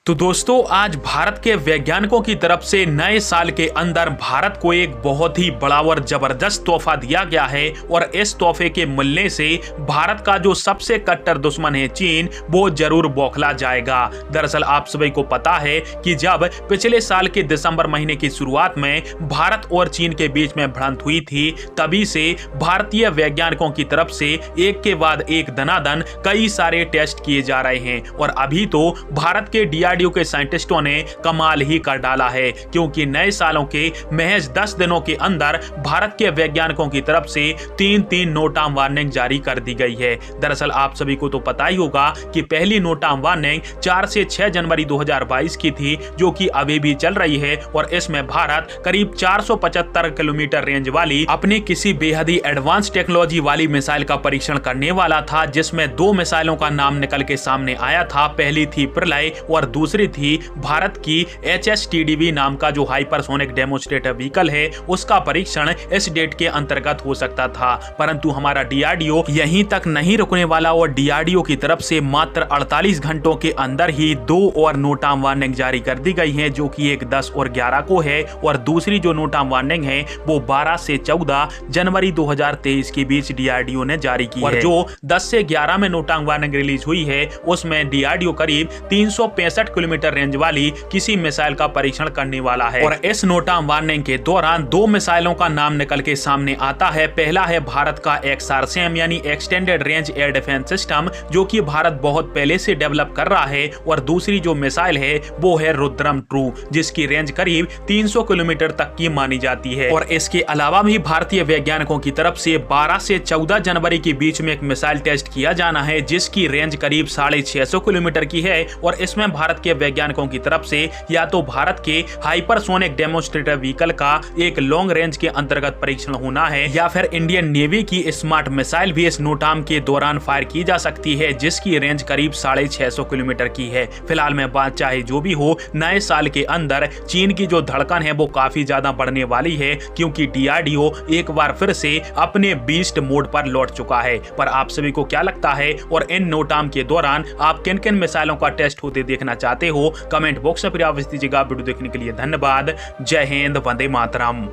तो दोस्तों, आज भारत के वैज्ञानिकों की तरफ से नए साल के अंदर भारत को एक बहुत ही बड़ा और जबरदस्त तोहफा दिया गया है और इस तोहफे के मिलने से भारत का जो सबसे कट्टर दुश्मन है चीन, वो जरूर बौखला जाएगा। दरअसल आप सभी को पता है कि जब पिछले साल के दिसंबर महीने की शुरुआत में भारत और चीन के बीच में भिड़ंत हुई थी, तभी से भारतीय वैज्ञानिकों की तरफ से एक के बाद एक दनादन कई सारे टेस्ट किए जा रहे हैं और अभी तो भारत के डीआरडीओ के साइंटिस्टों ने कमाल ही कर डाला है, क्योंकि नए सालों के महज 10 दिनों के अंदर भारत के वैज्ञानिकों की तरफ से तीन नोटाम वार्निंग जारी कर दी गई है। दरअसल आप सभी को तो पता ही होगा कि पहली नोटाम वार्निंग 4 से 6 जनवरी 2022 की थी, जो कि अभी भी चल रही है और इसमें भारत करीब 475 किलोमीटर रेंज वाली अपनी किसी बेहद ही एडवांस टेक्नोलॉजी वाली मिसाइल का परीक्षण करने वाला था, जिसमें 2 मिसाइलों का नाम निकल के सामने आया था। पहली थी प्रलय और दूसरी थी भारत की HSTDV नाम का जो हाइपरसोनिक डेमोन्स्ट्रेटर व्हीकल है, उसका परीक्षण इस डेट के अंतर्गत हो सकता था। परंतु हमारा डीआरडीओ यहीं तक नहीं रुकने वाला और डीआरडीओ की तरफ से मात्र 48 घंटों के अंदर ही 2 और नोटाम वार्निंग जारी कर दी गई है, जो कि एक 10 और 11 को है और दूसरी जो नोटाम वार्निंग है वो 12 से 14 जनवरी 2023 के बीच डीआरडीओ ने जारी की है। और जो 10 से 11 में नोटाम वार्निंग रिलीज हुई है, उसमें डीआरडीओ करीब 365 किलोमीटर रेंज वाली किसी मिसाइल का परीक्षण करने वाला है। और इस नोटाम वार्निंग के दौरान 2 मिसाइलों का नाम निकल के सामने आता है। पहला है भारत का XRSAM यानी extended range air defence system, जो कि भारत बहुत पहले से डेवलप कर रहा है, और दूसरी जो मिसाइल है वो है रुद्रम 2, जिसकी रेंज करीब 300 किलोमीटर तक की मानी जाती है। और इसके अलावा भी भारतीय वैज्ञानिकों की तरफ से 12 से 14 जनवरी के बीच में एक मिसाइल टेस्ट किया जाना है, जिसकी रेंज करीब 650 किलोमीटर की है और इसमें भारत के वैज्ञानिकों की तरफ से या तो भारत के हाइपरसोनिक डेमोन्स्ट्रेटर व्हीकल का एक लॉन्ग रेंज के अंतर्गत परीक्षण होना है, या फिर इंडियन नेवी की स्मार्ट मिसाइल भी इस नोटाम के दौरान फायर की जा सकती है, जिसकी रेंज करीब 650 किलोमीटर की है। फिलहाल में बात चाहे जो भी हो, नए साल के अंदर चीन की जो धड़कन है वो काफी ज्यादा बढ़ने वाली है, क्योंकि डीआरडीओ एक बार फिर से अपने बीस्ट मोड पर लौट चुका है। पर आप सभी को क्या लगता है और इन नोटाम के दौरान आप किन किन मिसाइलों का टेस्ट होते देखना चाहते हो? कमेंट बॉक्स में प्रयास दीजिएगा। वीडियो देखने के लिए धन्यवाद। जय हिंद, वंदे मातरम।